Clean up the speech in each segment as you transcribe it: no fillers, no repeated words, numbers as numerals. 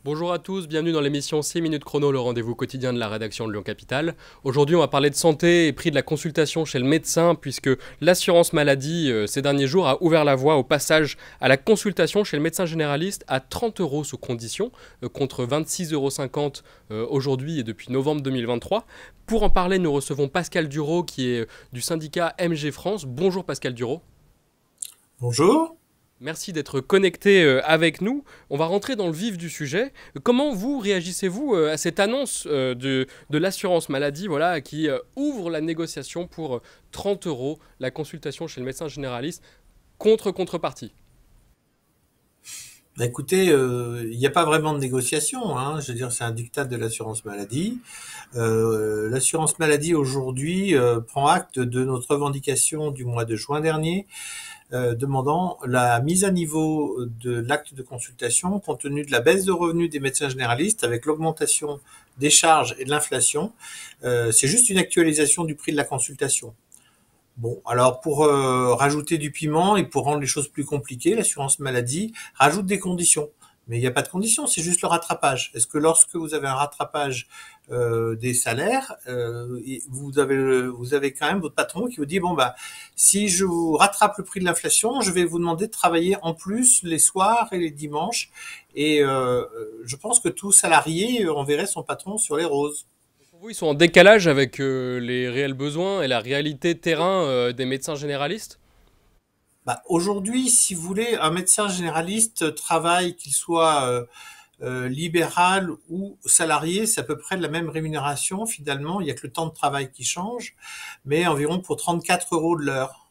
Bonjour à tous, bienvenue dans l'émission 6 minutes chrono, le rendez-vous quotidien de la rédaction de Lyon Capital. Aujourd'hui, on va parler de santé et prix de la consultation chez le médecin, puisque l'assurance maladie, ces derniers jours, a ouvert la voie au passage à la consultation chez le médecin généraliste à 30 euros sous condition, contre 26,50 € aujourd'hui et depuis novembre 2023. Pour en parler, nous recevons Pascal Duro, qui est du syndicat MG France. Bonjour Pascal Duro. Bonjour. Merci d'être connecté avec nous. On va rentrer dans le vif du sujet. Comment vous réagissez-vous à cette annonce de l'assurance maladie, voilà, qui ouvre la négociation pour 30 euros la consultation chez le médecin généraliste contre contrepartie? Bah, écoutez, il n'y a pas vraiment de négociation, hein. Je veux dire, c'est un diktat de l'assurance maladie. L'assurance maladie aujourd'hui prend acte de notre revendication du mois de juin dernier, demandant la mise à niveau de l'acte de consultation compte tenu de la baisse de revenus des médecins généralistes avec l'augmentation des charges et de l'inflation. C'est juste une actualisation du prix de la consultation. Bon, alors pour rajouter du piment et pour rendre les choses plus compliquées, l'assurance maladie rajoute des conditions. Mais il n'y a pas de conditions, c'est juste le rattrapage. Est-ce que lorsque vous avez un rattrapage des salaires, vous avez quand même votre patron qui vous dit bon bah si je vous rattrape le prix de l'inflation, je vais vous demander de travailler en plus les soirs et les dimanches. Et je pense que tout salarié enverrait son patron sur les roses. Pour vous, ils sont en décalage avec les réels besoins et la réalité terrain des médecins généralistes? Bah, aujourd'hui, si vous voulez, un médecin généraliste travaille, qu'il soit libéral ou salarié, c'est à peu près de la même rémunération finalement. Il n'y a que le temps de travail qui change, mais environ pour 34 euros de l'heure.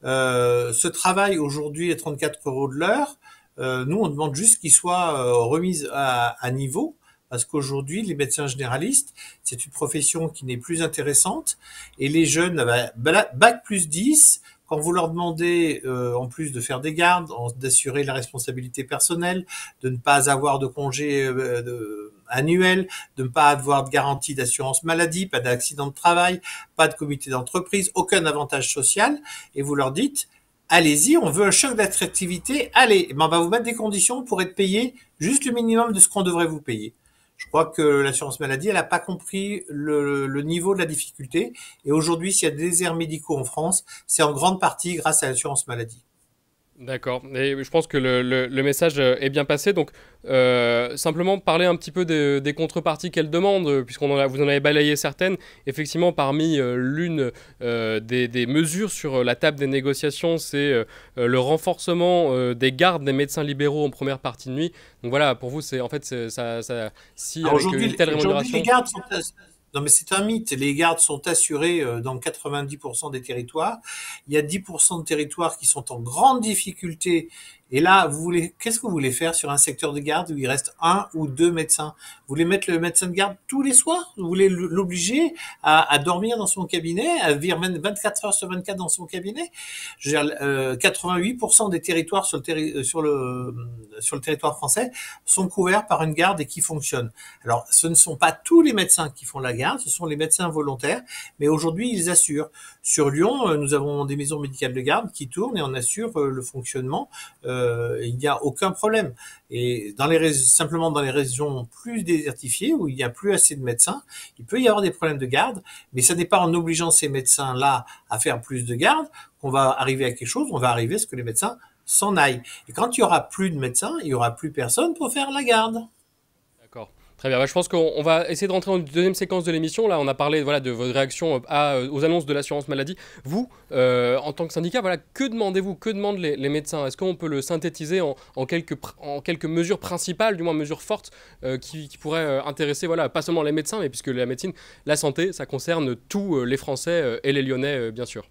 Ce travail aujourd'hui est 34 euros de l'heure. Nous, on demande juste qu'il soit remis à niveau. Parce qu'aujourd'hui, les médecins généralistes, c'est une profession qui n'est plus intéressante. Et les jeunes, bac plus 10, quand vous leur demandez, en plus de faire des gardes, d'assurer la responsabilité personnelle, de ne pas avoir de congé annuel, de ne pas avoir de garantie d'assurance maladie, pas d'accident de travail, pas de comité d'entreprise, aucun avantage social, et vous leur dites, allez-y, on veut un choc d'attractivité, allez, ben on va vous mettre des conditions pour être payé juste le minimum de ce qu'on devrait vous payer. Je crois que l'assurance maladie, elle n'a pas compris le niveau de la difficulté. Et aujourd'hui, s'il y a des déserts médicaux en France, c'est en grande partie grâce à l'assurance maladie. D'accord. Et je pense que le message est bien passé. Donc, simplement parler un petit peu des contreparties qu'elle demande, vous en avez balayé certaines. Effectivement, parmi l'une des mesures sur la table des négociations, c'est le renforcement des gardes des médecins libéraux en première partie de nuit. Donc voilà, pour vous, c'est en fait, si Alors avec une telle aujourd'hui, les rémunération. gardes sont, non mais c'est un mythe. Les gardes sont assurés dans 90% des territoires. Il y a 10% de territoires qui sont en grande difficulté. Et là, qu'est-ce que vous voulez faire sur un secteur de garde où il reste un ou deux médecins? Vous voulez mettre le médecin de garde tous les soirs? Vous voulez l'obliger à dormir dans son cabinet, à vivre 24 heures sur 24 dans son cabinet? Je veux dire, 88% des territoires sur le territoire français sont couverts par une garde et qui fonctionne. Alors, ce ne sont pas tous les médecins qui font la garde, ce sont les médecins volontaires, mais aujourd'hui, ils assurent. Sur Lyon, nous avons des maisons médicales de garde qui tournent et on assure le fonctionnement. Il n'y a aucun problème. Et simplement dans les régions plus désertifiées, où il n'y a plus assez de médecins, il peut y avoir des problèmes de garde, mais ce n'est pas en obligeant ces médecins-là à faire plus de garde qu'on va arriver à quelque chose, on va arriver à ce que les médecins s'en aillent. Et quand il y aura plus de médecins, il y aura plus personne pour faire la garde. D'accord. Très bien. Bah, je pense qu'on va essayer de rentrer dans une deuxième séquence de l'émission. Là, on a parlé voilà, de votre réaction aux annonces de l'assurance maladie. Vous, en tant que syndicat, voilà, que demandez-vous? Que demandent les médecins? Est-ce qu'on peut le synthétiser en quelques mesures principales, du moins mesures fortes, qui pourraient intéresser voilà, pas seulement les médecins, mais puisque la médecine, la santé, ça concerne tous les Français et les Lyonnais, bien sûr.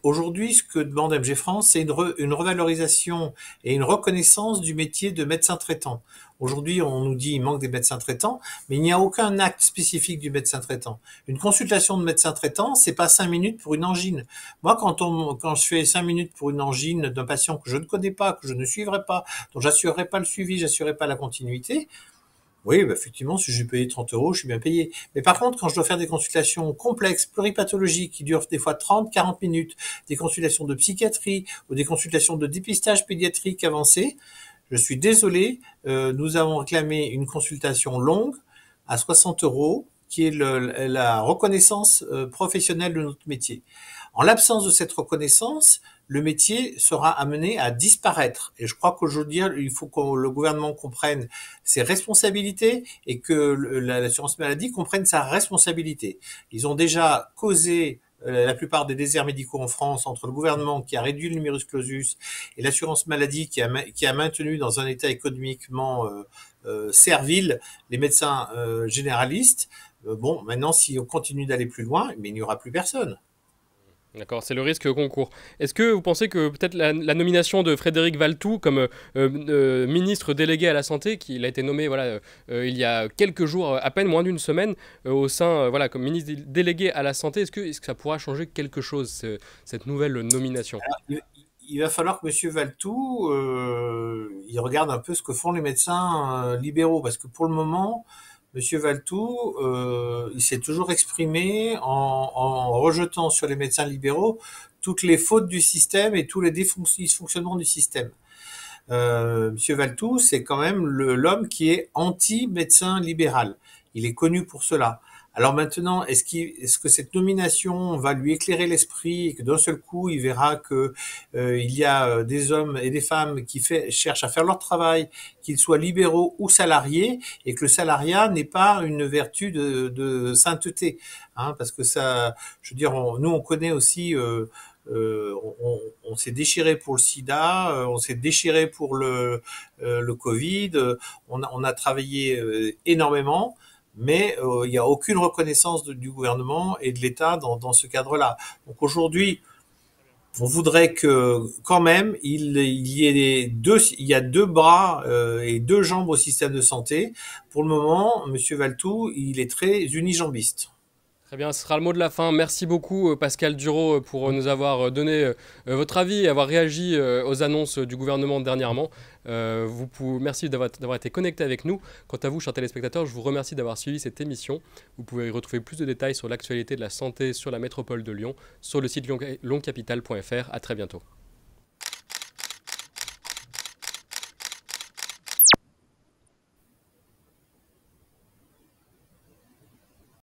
Aujourd'hui, ce que demande MG France, c'est une revalorisation et une reconnaissance du métier de médecin traitant. Aujourd'hui, on nous dit qu'il manque des médecins traitants, mais il n'y a aucun acte spécifique du médecin traitant. Une consultation de médecin traitant, c'est pas 5 minutes pour une angine. Moi, quand je fais 5 minutes pour une angine d'un patient que je ne connais pas, que je ne suivrai pas, dont j'assurerai pas le suivi, j'assurerai pas la continuité, oui, bah, effectivement, si j'ai payé 30 euros, je suis bien payé. Mais par contre, quand je dois faire des consultations complexes, pluripathologiques, qui durent des fois 30, 40 minutes, des consultations de psychiatrie ou des consultations de dépistage pédiatrique avancé, je suis désolé, nous avons réclamé une consultation longue à 60 euros, qui est la reconnaissance professionnelle de notre métier. En l'absence de cette reconnaissance, le métier sera amené à disparaître. Et je crois qu'aujourd'hui, il faut que le gouvernement comprenne ses responsabilités et que l'assurance maladie comprenne sa responsabilité. Ils ont déjà causé la plupart des déserts médicaux en France entre le gouvernement qui a réduit le numerus clausus et l'assurance maladie qui a maintenu dans un état économiquement servile les médecins généralistes. Bon, maintenant, si on continue d'aller plus loin, mais il n'y aura plus personne. D'accord, c'est le risque qu'on court. Est-ce que vous pensez que peut-être la nomination de Frédéric Valletoux comme ministre délégué à la santé, qu'il a été nommé voilà, il y a quelques jours, à peine moins d'une semaine, au sein, voilà, comme ministre délégué à la santé, est-ce que ça pourra changer quelque chose, cette nouvelle nomination? Il va falloir que M. Valletoux il regarde un peu ce que font les médecins libéraux, parce que pour le moment, Monsieur Valletoux, il s'est toujours exprimé en rejetant sur les médecins libéraux toutes les fautes du système et tous les dysfonctionnements du système. Monsieur Valletoux, c'est quand même l'homme qui est anti-médecin libéral. Il est connu pour cela. Alors maintenant, est-ce que cette nomination va lui éclairer l'esprit et que d'un seul coup, il verra que il y a des hommes et des femmes qui cherchent à faire leur travail, qu'ils soient libéraux ou salariés, et que le salariat n'est pas une vertu de sainteté, hein, parce que ça, je veux dire, nous on connaît aussi. On s'est déchiré pour le sida, on s'est déchiré pour le Covid, on a travaillé énormément, mais il n'y a aucune reconnaissance du gouvernement et de l'État dans ce cadre-là. Donc aujourd'hui, on voudrait que quand même il y a deux bras et deux jambes au système de santé. Pour le moment, Monsieur Valletoux, il est très unijambiste. Très bien, ce sera le mot de la fin. Merci beaucoup Pascal Duro pour nous avoir donné votre avis et avoir réagi aux annonces du gouvernement dernièrement. Merci d'avoir été connecté avec nous. Quant à vous, chers téléspectateurs, je vous remercie d'avoir suivi cette émission. Vous pouvez y retrouver plus de détails sur l'actualité de la santé sur la métropole de Lyon sur le site lioncapital.fr. À très bientôt.